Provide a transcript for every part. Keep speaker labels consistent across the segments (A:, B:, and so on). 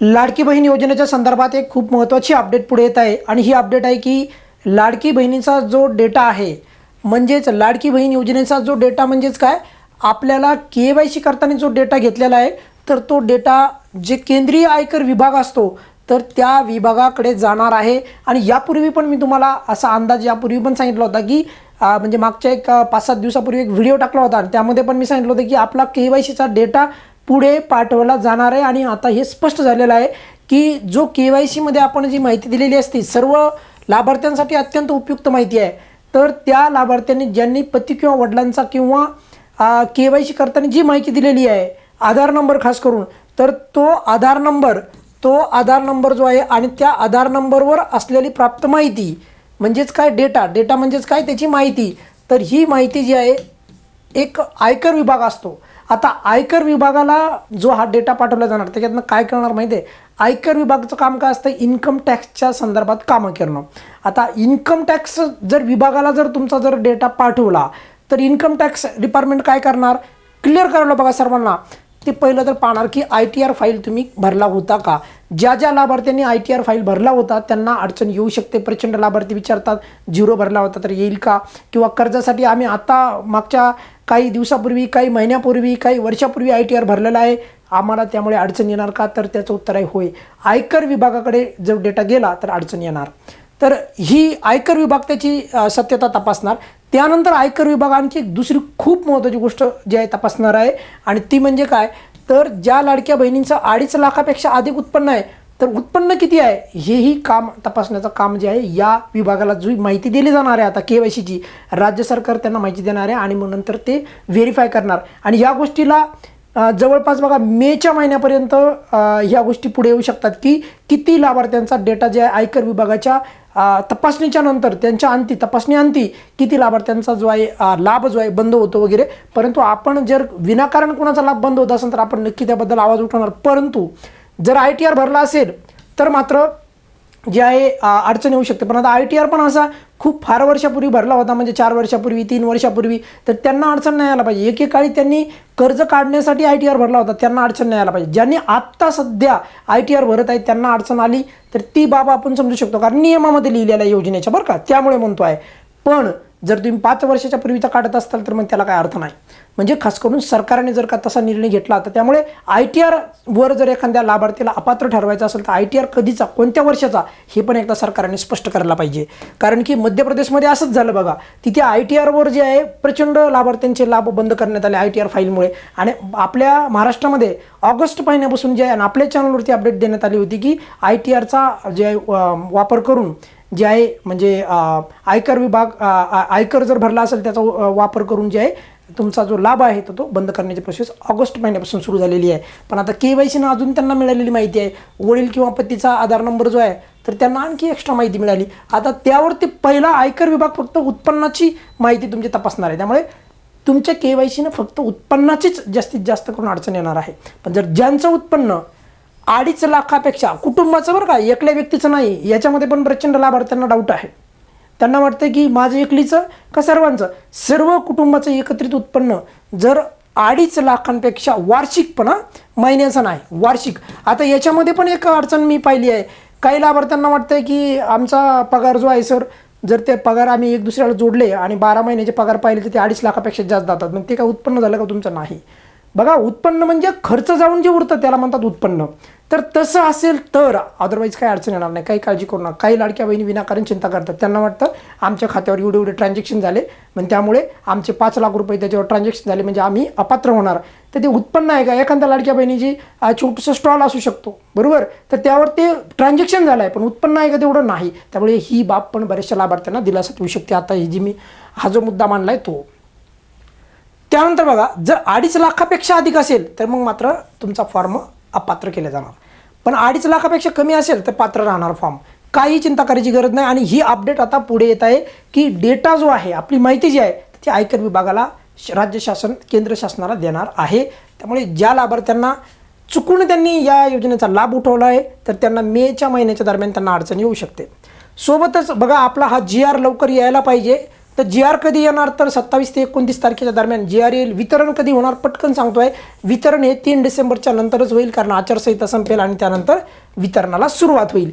A: लाडकी बहीण योजनेच्या संदर्भात एक खूप महत्त्वाची अपडेट पुढे येत आहे आणि ही अपडेट आहे की लाडकी बहिणीचा जो डेटा आहे म्हणजेच लाडकी बहीण योजनेचा जो डेटा म्हणजेच काय आपल्याला KYC करताना जो डेटा घेतलेला आहे तर तो डेटा जे केंद्रीय आयकर विभाग असतो तर त्या विभागाकडे जाणार आहे। आणि यापूर्वी पण मी तुम्हाला असा अंदाज यापूर्वी पण सांगितला होता की म्हणजे मागच्या एक 5-7 दिवसापूर्वी एक व्हिडिओ टाकला होता आणि त्यामध्ये पण मी सांगितलं होतं की आपला KYCचा डेटा पुढे पाठवला जाणार आहे। आणि आता हे स्पष्ट झालेलं आहे की जो KYC मध्ये आपण जी माहिती दिलेली असते सर्व लाभार्थ्यांसाठी अत्यंत उपयुक्त माहिती आहे। तर त्या लाभार्थ्यांनी ज्यांनी पती किंवा वडिलांचा किंवा KYC करताना जी माहिती दिलेली आहे आधार नंबर खास करून तर तो आधार नंबर जो आहे आणि त्या आधार नंबरवर असलेली प्राप्त माहिती म्हणजेच काय डेटा म्हणजेच काय त्याची माहिती तर ही माहिती जी आहे एक आयकर विभाग असतो। आता आयकर विभागाला जो हा डेटा पाठवला जाणार त्याच्यातनं काय करणार माहिती आहे आयकर विभागाचं काम काय असतं इन्कम टॅक्सच्या संदर्भात कामं करणं। आता इन्कम टॅक्स जर विभागाला जर तुमचा जर डेटा पाठवला तर इन्कम टॅक्स डिपार्टमेंट काय करणार क्लिअर करायला बघा सर्वांना ते पहिलं तर पाहणार की ITR फाईल तुम्ही भरला होता का। ज्या लाभार्थ्यांनी ITR फाईल भरला होता त्यांना अडचण येऊ शकते। प्रचंड लाभार्थी विचारतात 0 भरला होता तर येईल का किंवा कर्जासाठी आम्ही आता मागच्या काही दिवसापूर्वी काही महिन्यापूर्वी काही वर्षापूर्वी ITR भरलेला आहे आम्हाला त्यामुळे अडचण येणार का तर त्याचं उत्तर आहे होय आयकर विभागाकडे जर डेटा गेला तर अडचण येणार। तर ही आयकर विभाग त्याची सत्यता तपासणार। त्यानंतर आयकर विभाग आणखी दुसरी खूप महत्त्वाची गोष्ट जी आहे तपासणार आहे आणि ती म्हणजे काय तर ज्या लाडक्या बहिणींचं 2.5 लाखापेक्षा अधिक उत्पन्न आहे तर उत्पन्न किती आहे हेही काम तपासण्याचं काम जे आहे या विभागाला जी माहिती दिली जाणार आहे आता KYCची राज्य सरकार त्यांना माहिती देणार आहे आणि मग नंतर ते व्हेरीफाय करणार। आणि ह्या गोष्टीला जवळपास बघा मेच्या महिन्यापर्यंत ह्या गोष्टी पुढे येऊ शकतात की किती लाभार्थ्यांचा डेटा जे आहे आयकर विभागाच्या तपासणीच्या नंतर त्यांच्या अंती तपासणी अंती किती लाभार्थ्यांचा जो आहे लाभ जो आहे बंद होतो वगैरे। परंतु आपण जर विनाकारण कोणाचा लाभ बंद होत असेल तर आपण नक्की त्याबद्दल आवाज उठवणार। परंतु जर ITR भरला असेल तर मात्र जे आहे अडचण येऊ शकते। पण आता ITR पण असा खूप फार वर्षापूर्वी भरला होता म्हणजे 4 वर्षापूर्वी 3 वर्षापूर्वी तर त्यांना अडचण नाही यायला पाहिजे। एकेकाळी त्यांनी कर्ज काढण्यासाठी ITR भरला होता त्यांना अडचण नाही यायला पाहिजे। ज्यांनी आत्ता सध्या ITR भरत आहेत त्यांना अडचण आली तर ती बाब आपण समजू शकतो कारण नियमामध्ये लिहिलेल्या योजनेच्या बरं का त्यामुळे म्हणतो आहे। पण जर तुम्ही 5 वर्षाच्या पूर्वीचा काढत असाल तर मग त्याला काय अर्थ नाही। म्हणजे खास करून सरकारने जर का तसा निर्णय घेतला तर त्यामुळे ITR वर जर एखाद्या लाभार्थीला अपात्र ठरवायचं असेल तर ITR कधीचा कोणत्या वर्षाचा हे पण एकदा सरकारने स्पष्ट करायला पाहिजे। कारण की मध्य प्रदेशमध्ये असंच झालं बघा तिथे ITR वर जे आहे प्रचंड लाभार्थ्यांचे लाभ बंद करण्यात आले ITR फाईलमुळे। आणि आपल्या महाराष्ट्रामध्ये ऑगस्ट महिन्यापासून जे आहे आणि आपल्या चॅनलवरती अपडेट देण्यात आली होती की ITRचा जे आहे वापर करून जे आहे म्हणजे आयकर विभाग आयकर जर भरला असेल त्याचा वापर करून जे आहे तुमचा जो लाभ आहे तो बंद करण्याची प्रोसेस ऑगस्ट महिन्यापासून सुरू झालेली आहे। पण आता KYCनं अजून त्यांना मिळालेली माहिती आहे वडील किंवा पतीचा आधार नंबर जो आहे तर त्यांना आणखी एक्स्ट्रा माहिती मिळाली। आता त्यावरती पहिला आयकर विभाग फक्त उत्पन्नाची माहिती तुमची तपासणार आहे त्यामुळे तुमच्या KYCनं फक्त उत्पन्नाचीच जास्तीत जास्त करून अडचण येणार आहे। पण जर ज्यांचं उत्पन्न 2.5 लाखापेक्षा कुटुंबाचं बरं का एकल्या व्यक्तीचं नाही याच्यामध्ये पण प्रचंड लाभार्थ्यांना डाऊट आहे। त्यांना वाटतं की माझं एकलीचं का सर्वांचं सर्व कुटुंबाचं एकत्रित उत्पन्न जर 2.5 लाखांपेक्षा वार्षिक पण महिन्याचं नाही वार्षिक। आता याच्यामध्ये पण एक अडचण मी पाहिली आहे काही लाभार्थ्यांना वाटतं की आमचा पगार जो आहे सर जर ते पगार आम्ही एक दुसऱ्याला जोडले आणि 12 महिन्याचे पगार पाहिले तर ते 2.5 लाखापेक्षा जास्त जातात मग ते काय उत्पन्न झालं का तुमचं नाही। बघा उत्पन्न म्हणजे खर्च जाऊन जे उरतं त्याला म्हणतात उत्पन्न। तर तसं असेल तर अदरवाईज काही अडचण येणार नाही काही काळजी करू नका। काही लाडक्या बहिणी विनाकारण चिंता करतात त्यांना वाटतं आमच्या खात्यावर एवढे ट्रान्झॅक्शन झाले म्हणजे त्यामुळे आमचे 5 लाख रुपये त्याच्यावर ट्रान्झॅक्शन झाले म्हणजे आम्ही अपात्र होणार। तर ते उत्पन्न आहे का एखाद्या लाडक्या बहिणीची छोटंसं स्टॉल असू शकतो बरोबर तर त्यावर ते ट्रान्झॅक्शन झालं आहे पण उत्पन्न आहे का तेवढं नाही। त्यामुळे ही बाब पण बऱ्याचशा लाभार्थ्यांना दिलासा देऊ शकते। आता ही जी मी हा जो मुद्दा मांडला आहे तो त्यानंतर बघा जर 2.5 लाखापेक्षा अधिक असेल तर मग मात्र तुमचा फॉर्म अपात्र केला जाणार। पण 2.5 लाखापेक्षा कमी असेल तर पात्र राहणार फॉर्म काही चिंता करायची गरज नाही। आणि ही अपडेट आता पुढे येत आहे की डेटा जो आहे आपली माहिती जी आहे ती आयकर विभागाला राज्य शासन केंद्र शासनाला देणार आहे। त्यामुळे ज्या लाभार्थ्यांना चुकून त्यांनी या योजनेचा लाभ उठवला आहे तर त्यांना मेच्या महिन्याच्या दरम्यान त्यांना अडचण येऊ शकते। सोबतच बघा आपला हा GR लवकर यायला पाहिजे तर जी आर कधी येणार, तर 27 ते 29 तारखेच्या दरम्यान जी आर येईल. वितरण कधी होणार पटकन सांगतोय, वितरण हे 3 डिसेंबरच्या नंतरच होईल, कारण आचारसंहिता संपेल आणि त्यानंतर वितरणाला सुरुवात होईल.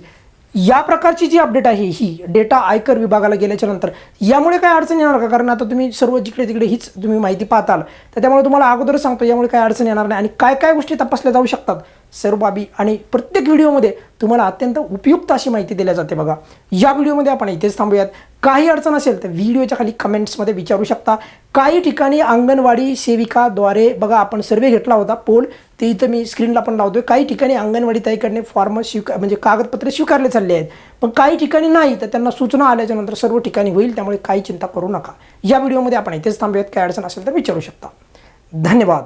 A: या प्रकारची जी अपडेट आहे ही डेटा आयकर विभागाला गेल्याच्या नंतर यामुळे काय अडचण येणार का? कारण आता तुम्ही सर्व जिकडे तिकडे हीच तुम्ही माहिती पाहताल, तर त्यामुळे तुम्हाला अगोदरच सांगतो यामुळे काय अडचण येणार नाही आणि काय काय गोष्टी तपासल्या जाऊ शकतात सर्व बाबी, आणि प्रत्येक व्हिडिओमध्ये तुम्हाला अत्यंत उपयुक्त अशी माहिती दिली जाते. बघा, या व्हिडिओमध्ये आपण इथेच थांबूयात. काही अडचण असेल तर व्हिडिओच्या खाली कमेंट्समध्ये विचारू शकता. काही ठिकाणी अंगणवाडी सेविकाद्वारे बघा आपण सर्वे घेतला होता, पोल, ते इथं मी स्क्रीनला पण लावतोय. काही ठिकाणी अंगणवाडी ताईकडने फॉर्म म्हणजे कागदपत्रे स्वीकारले चालले आहेत, पण काही ठिकाणी नाही, तर त्यांना सूचना आल्याच्या नंतर सर्व ठिकाणी होईल. त्यामुळे काही चिंता करू नका. या व्हिडिओमध्ये आपण इथेच थांबूयात. काय अडचण असेल तर विचारू शकता. धन्यवाद.